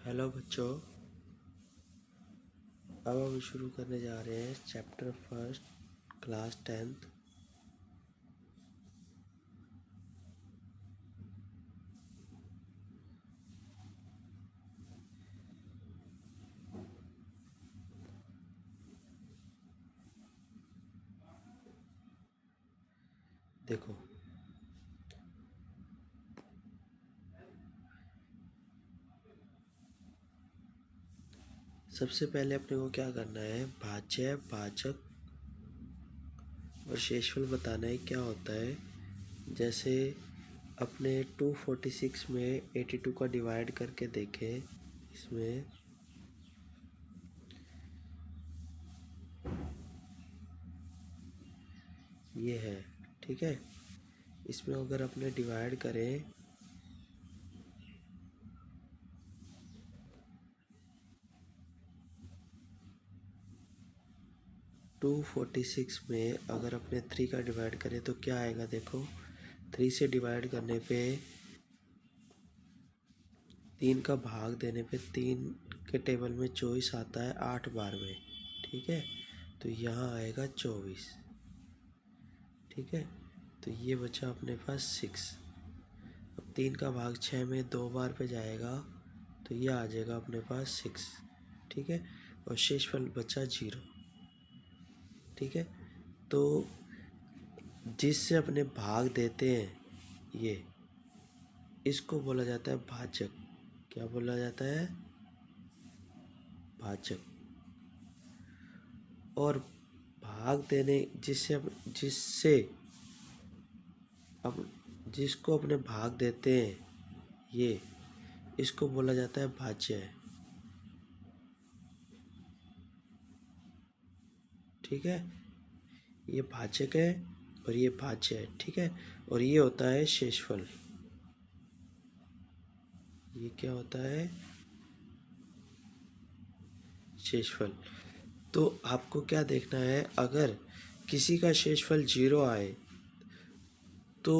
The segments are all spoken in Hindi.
हेलो बच्चों, अब हम शुरू करने जा रहे हैं चैप्टर फर्स्ट, क्लास 10th। देखो, सबसे पहले अपने को क्या करना है, भाज्य, भाजक और शेषफल बताना है क्या होता है। जैसे अपने 246 में 82 का डिवाइड करके देखें। इसमें ये है, ठीक है। इसमें अगर अपने डिवाइड करें 246 में अगर अपने 3 का डिवाइड करें तो क्या आएगा। देखो, 3 से डिवाइड करने पे 3 का भाग देने पे 3 के टेबल में 24 आता है 8 बार में, ठीक है। तो यहाँ आएगा 24, ठीक है। तो ये बचा अपने पास 6। अब 3 का भाग 6 में 2 बार पे जाएगा तो ये आ जाएगा अपने पास 6, ठीक है। और शेषफल बचा 0, ठीक है। तो जिससे अपने भाग देते हैं ये, इसको बोला जाता है भाजक। क्या बोला जाता है? भाजक। और भाग देने जिससे अब जिसको अपने भाग देते हैं ये, इसको बोला जाता है भाज्य, ठीक है। ये भाजक है और ये भाज्य है, ठीक है। और ये होता है शेषफल। ये क्या होता है? शेषफल। तो आपको क्या देखना है, अगर किसी का शेषफल 0 आए तो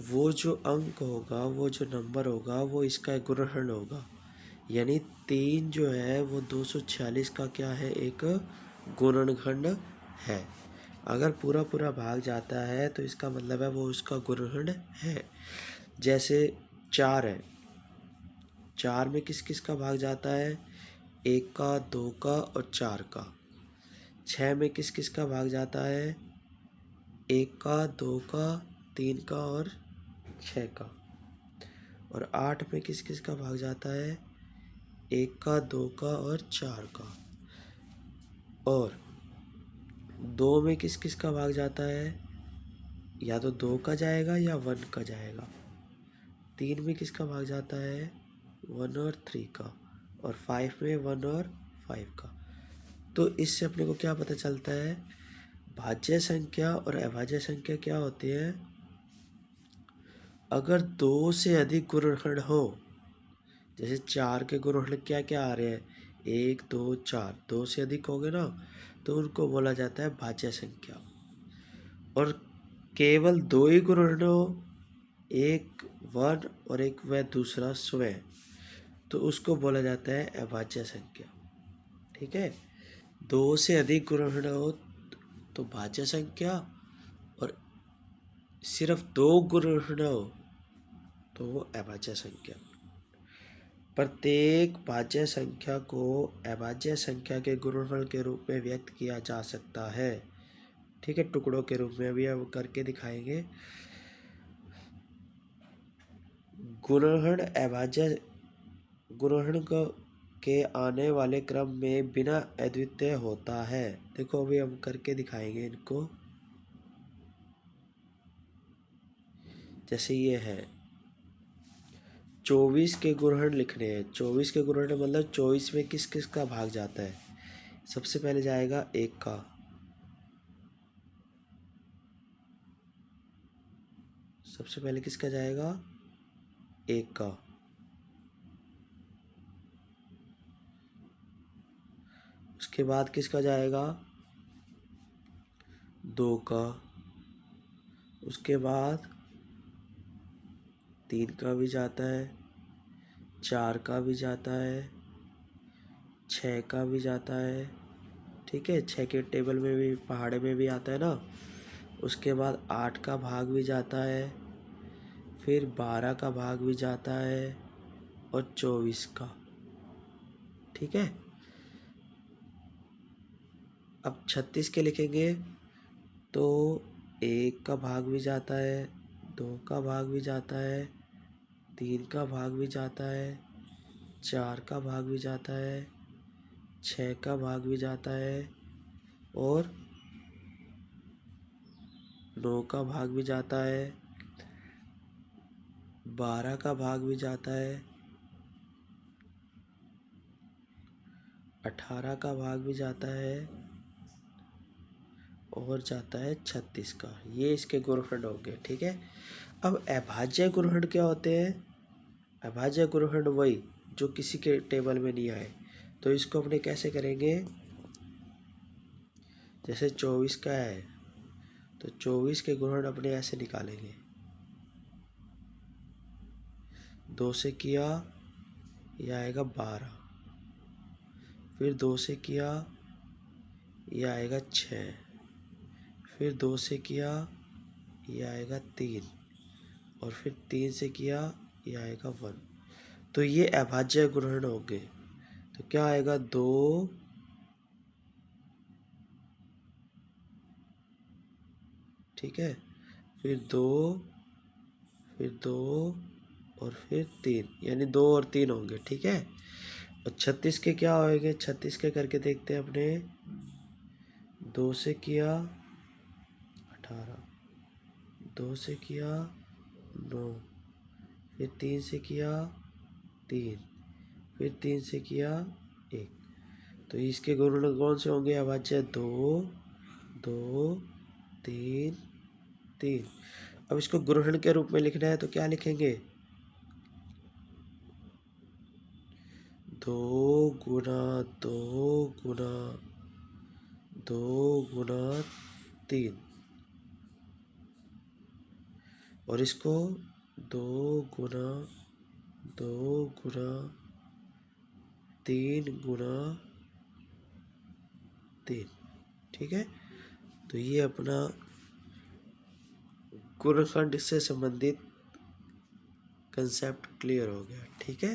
वो जो अंक होगा, वो जो नंबर होगा, वो इसका गुणनखंड होगा। यानी 3 जो है वो 246 का क्या है, एक गुणनखंड है। अगर पूरा पूरा भाग जाता है तो इसका मतलब है वो उसका गुणनखंड है। जैसे 4 है, 4 में किस किस का भाग जाता है? 1 का, 2 का और 4 का। 6 में किस किस का भाग जाता है? 1 का, 2 का, 3 का और 6 का। और 8 में किस किस का भाग जाता है? 1 का, 2 का और 4 का। और 2 में किस किस का भाग जाता है? या तो 2 का जाएगा या 1 का जाएगा। 3 में किसका भाग जाता है? 1 और 3 का। और 5 में 1 और 5 का। तो इससे अपने को क्या पता चलता है, भाज्य संख्या और अभाज्य संख्या क्या होती है? अगर 2 से अधिक गुणनखंड हो, जैसे 4 के गुणनखंड क्या क्या आ रहे हैं, 1 2 4, 2 से अधिक हो गए ना, तो उनको बोला जाता है भाज्य संख्या। और केवल 2 ही गुणनखंड हो, एक 1 और एक वह दूसरा स्वयं, तो उसको बोला जाता है अभाज्य संख्या, ठीक है। 2 से अधिक गुणनखंड हो तो भाज्य संख्या, और सिर्फ 2 गुणनखंड हो तो वो अभाज्य संख्या। प्रत्येक भाज्य संख्या को अभाज्य संख्या के गुणनफल के रूप में व्यक्त किया जा सकता है, ठीक है, टुकड़ों के रूप में। अभी अब करके दिखाएंगे। गुणनखंड अभाज्य गुणनखंड के आने वाले क्रम में बिना अद्वितीय होता है। देखो, अभी हम करके दिखाएंगे इनको। जैसे ये है, 24 के गुणनखंड लिखने हैं। 24 के गुणनखंड मतलब 24 में किस किस का भाग जाता है। सबसे पहले जाएगा 1 का, सबसे पहले किसका जाएगा? 1 का। उसके बाद किसका जाएगा? 2 का। उसके बाद 3 का भी जाता है, 4 का भी जाता है, 6 का भी जाता है, ठीक है, 6 के टेबल में भी पहाड़े में भी आता है ना। उसके बाद 8 का भाग भी जाता है, फिर 12 का भाग भी जाता है और 24 का, ठीक है। अब 36 के लिखेंगे तो 1 का भाग भी जाता है, 2 का भाग भी जाता है, 3 का भाग भी जाता है, 4 का भाग भी जाता है, 6 का भाग भी जाता है और 9 का भाग भी जाता है, 12 का भाग भी जाता है, 18 का भाग भी जाता है और जाता है 36 का। ये इसके गुणनखंड हो गए, ठीक है। अब अभाज्य गुणनखंड क्या होते हैं? अभाज्य गुणनखंड वही जो किसी के टेबल में नहीं आए। तो इसको अपने कैसे करेंगे? जैसे 24 का है तो 24 के गुणनखंड अपने ऐसे निकालेंगे। 2 से किया ये आएगा 12, फिर 2 से किया ये आएगा 6, फिर 2 से किया ये आएगा 3 और फिर 3 से किया ये आएगा 1। तो ये अभाज्य गुणनखंड हो गए। तो क्या आएगा? 2, ठीक है, फिर 2, फिर 2 और फिर 3, यानी 2 और 3 होंगे, ठीक है। और 36 के क्या होंगे? 36 के करके देखते हैं अपने। 2 से किया 18, 2 से किया 9, फिर 3 से किया 3, फिर 3 से किया 1। तो इसके गुणनखंड कौन से होंगे? अभाज्य 2, 2, 3, 3। अब इसको गुणनखंड के रूप में लिखना है तो क्या लिखेंगे? 2 गुना 2 गुना 2 गुना 3 और इसको 2 गुना 2 गुना 3 गुना 3, ठीक है। तो ये अपना गुणनखंड से संबंधित कंसेप्ट क्लियर हो गया, ठीक है।